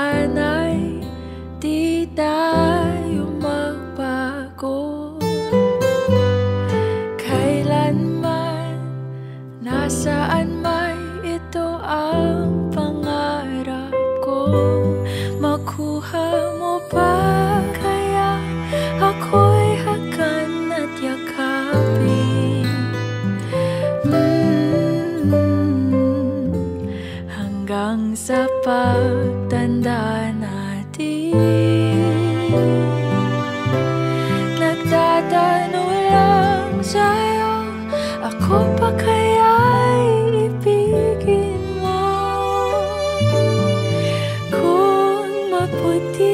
sana'y di tayo magbago. Kailanman, nasaan may ito ang pangarap ko. Makuha mo ba kaya ako'y hagan at yakapin? Hanggang sa pagtanda natin, nagtatanong lang sa'yo, ako pa kaya'y ibigin mo? Kung maputi